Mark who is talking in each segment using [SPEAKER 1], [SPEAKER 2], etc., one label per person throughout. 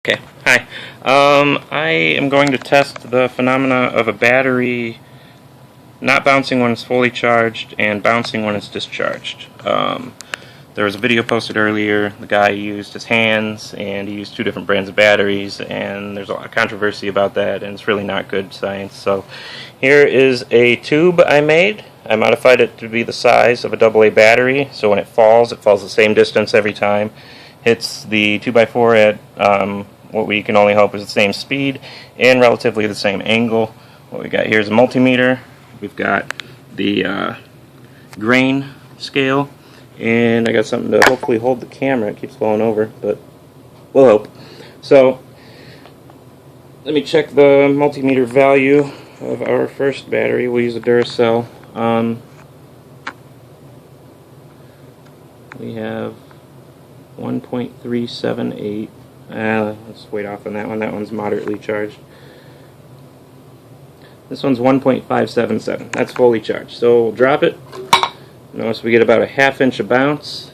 [SPEAKER 1] Okay, hi. I am going to test the phenomena of a battery not bouncing when it's fully charged and bouncing when it's discharged. There was a video posted earlier. The guy used his hands and he used two different brands of batteries, and there's a lot of controversy about that, and it's really not good science. So here is a tube I made. I modified it to be the size of a AA battery, so when it falls the same distance every time. Hits the 2x4 at what we can only hope is the same speed and relatively the same angle. What we got here is a multimeter. We've got the grain scale, and I got something to hopefully hold the camera. It keeps falling over, but we'll hope. So let me check the multimeter value of our first battery. We'll use a Duracell. We have 1.378. Let's wait off on that one. That one's moderately charged. This one's 1.577. That's fully charged. So we'll drop it. Notice we get about a half inch of bounce.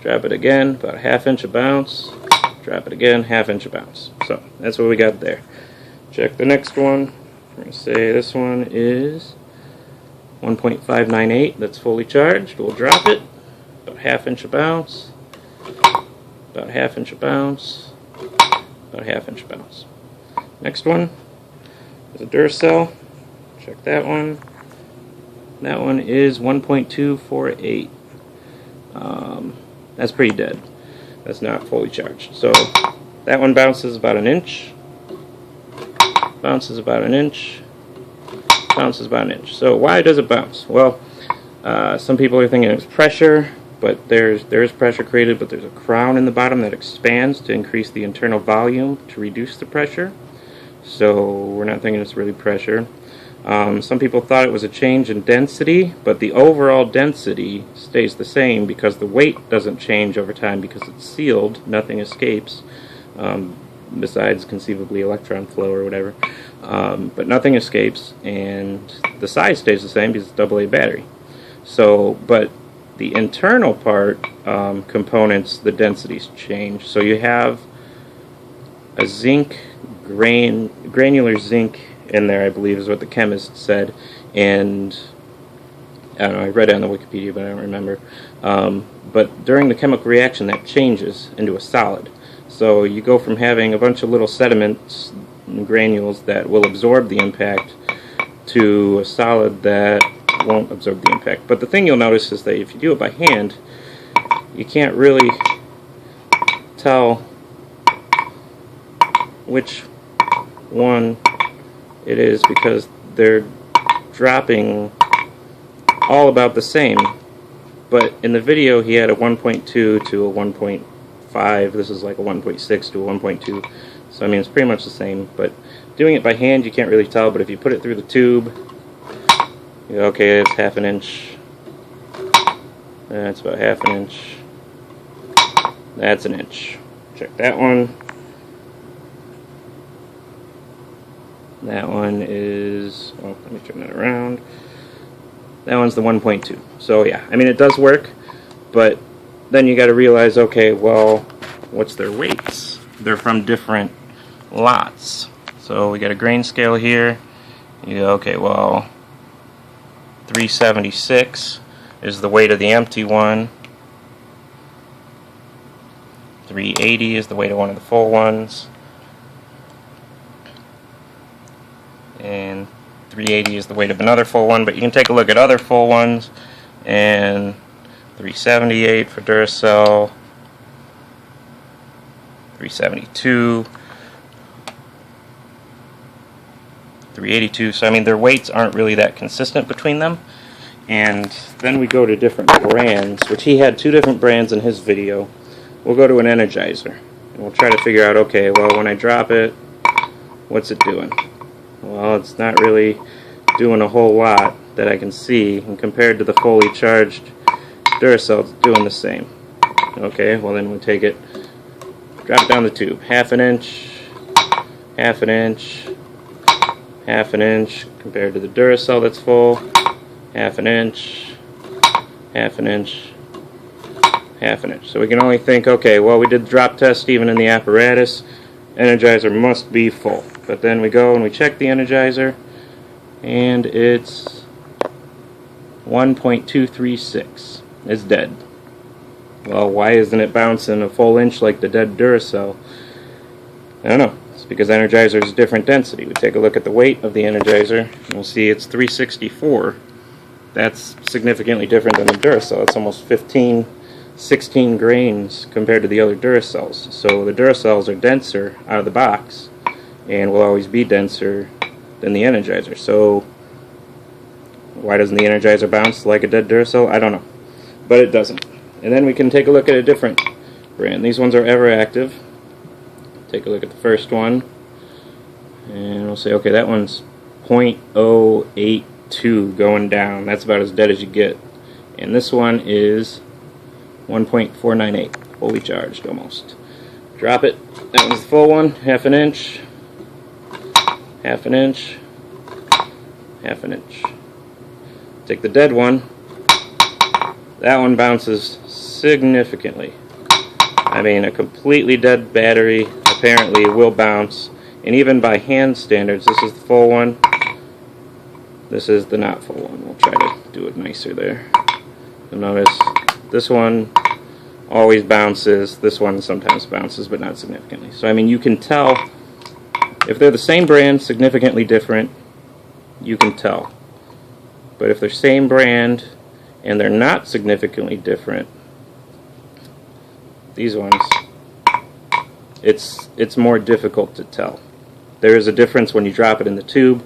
[SPEAKER 1] Drop it again, about a half inch of bounce. Drop it again, half inch of bounce. So that's what we got there. Check the next one. We're going to say this one is 1.598. That's fully charged. We'll drop it. About a half inch of bounce. About a half inch of bounce. About a half inch of bounce. Next one is a Duracell. Check that one. That one is 1.248. That's pretty dead. That's not fully charged. So that one bounces about an inch. Bounces about an inch. Bounces about an inch. So why does it bounce? Well, some people are thinking it's pressure, but there is pressure created, but there's a crown in the bottom that expands to increase the internal volume to reduce the pressure. So we're not thinking it's really pressure. Some people thought it was a change in density, but the overall density stays the same because the weight doesn't change over time because it's sealed. Nothing escapes, besides conceivably electron flow or whatever. But nothing escapes, and the size stays the same because it's a AA battery. So, but the internal part components, the densities change. So you have a zinc granular zinc in there, I believe is what the chemist said, and I don't know, I read it on the Wikipedia, but I don't remember. But during the chemical reaction, that changes into a solid. So you go from having a bunch of little sediments and granules that will absorb the impact to a solid that won't absorb the impact. But the thing you'll notice is that if you do it by hand, you can't really tell which one it is because they're dropping all about the same. But in the video he had a 1.2 to a 1.5. This is like a 1.6 to a 1.2. So I mean it's pretty much the same, but doing it by hand you can't really tell. But if you put it through the tube, you go, okay, it's half an inch. That's about half an inch. That's an inch. Check that one. That one is, oh, let me turn that around. That one's the 1.2. So yeah, I mean it does work, but then you got to realize, okay, well, what's their weights? They're from different lots. So we got a grain scale here. You go, okay, well, 376 is the weight of the empty one. 380 is the weight of one of the full ones. And 380 is the weight of another full one, but you can take a look at other full ones, and 378 for Duracell, 372, 382, so I mean their weights aren't really that consistent between them. And then we go to different brands, which he had two different brands in his video. We'll go to an Energizer, and we'll try to figure out, okay, well when I drop it, what's it doing? Well, it's not really doing a whole lot that I can see, and compared to the fully charged Duracell, it's doing the same. Okay, well then we'll take it, drop it down the tube, half an inch, half an inch, half an inch, compared to the Duracell that's full, half an inch, half an inch, half an inch. So we can only think, okay, well we did the drop test even in the apparatus. Energizer must be full. But then we go and we check the Energizer, and it's 1.236. It's dead. Well, why isn't it bouncing a full inch like the dead Duracell? I don't know. It's because Energizer is different density. We take a look at the weight of the Energizer, and we'll see it's 364. That's significantly different than the Duracell. It's almost 16 grains compared to the other Duracells. So the Duracells are denser out of the box, and will always be denser than the Energizer. So why doesn't the Energizer bounce like a dead Duracell? I don't know. But it doesn't. And then we can take a look at a different brand. These ones are Everactive. Take a look at the first one, and we'll say, okay, that one's 0.082 going down. That's about as dead as you get. And this one is 1.498, fully charged almost. Drop it. That one's the full one, half an inch, half an inch, half an inch. Take the dead one. That one bounces significantly. I mean, a completely dead battery apparently will bounce, and even by hand standards, this is the full one, this is the not full one. We'll try to do it nicer there. You'll notice this one always bounces, this one sometimes bounces, but not significantly. So I mean, you can tell if they're the same brand, significantly different, you can tell. But if they're same brand and they're not significantly different, these ones, it's more difficult to tell. There is a difference when you drop it in the tube,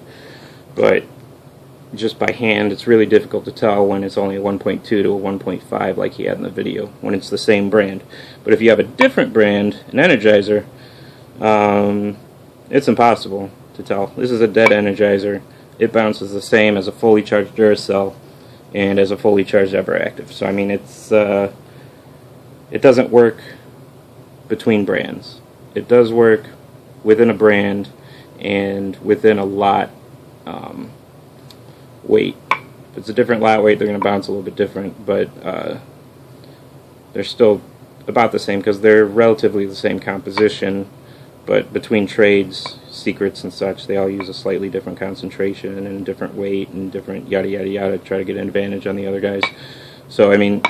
[SPEAKER 1] but just by hand it's really difficult to tell when it's only a 1.2 to a 1.5 like he had in the video, when it's the same brand. But if you have a different brand, an Energizer, it's impossible to tell. This is a dead Energizer. It bounces the same as a fully charged Duracell and as a fully charged Everactive. So I mean, it doesn't work between brands. It does work within a brand and within a lot weight. If it's a different lot weight, they're going to bounce a little bit different, but they're still about the same because they're relatively the same composition, but between trades, secrets and such, they all use a slightly different concentration and a different weight and different yada yada yada to try to get an advantage on the other guys. So I mean,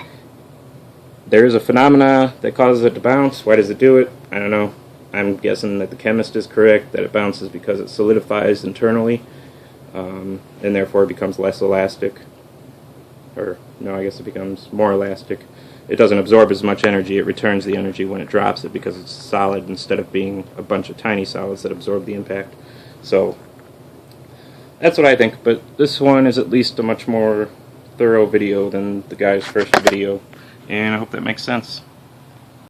[SPEAKER 1] there is a phenomena that causes it to bounce. Why does it do it? I don't know. I'm guessing that the chemist is correct, that it bounces because it solidifies internally, and therefore it becomes less elastic. Or, no, I guess it becomes more elastic. It doesn't absorb as much energy. It returns the energy when it drops it because it's solid instead of being a bunch of tiny solids that absorb the impact. So, that's what I think. But this one is at least a much more thorough video than the guy's first video. And I hope that makes sense.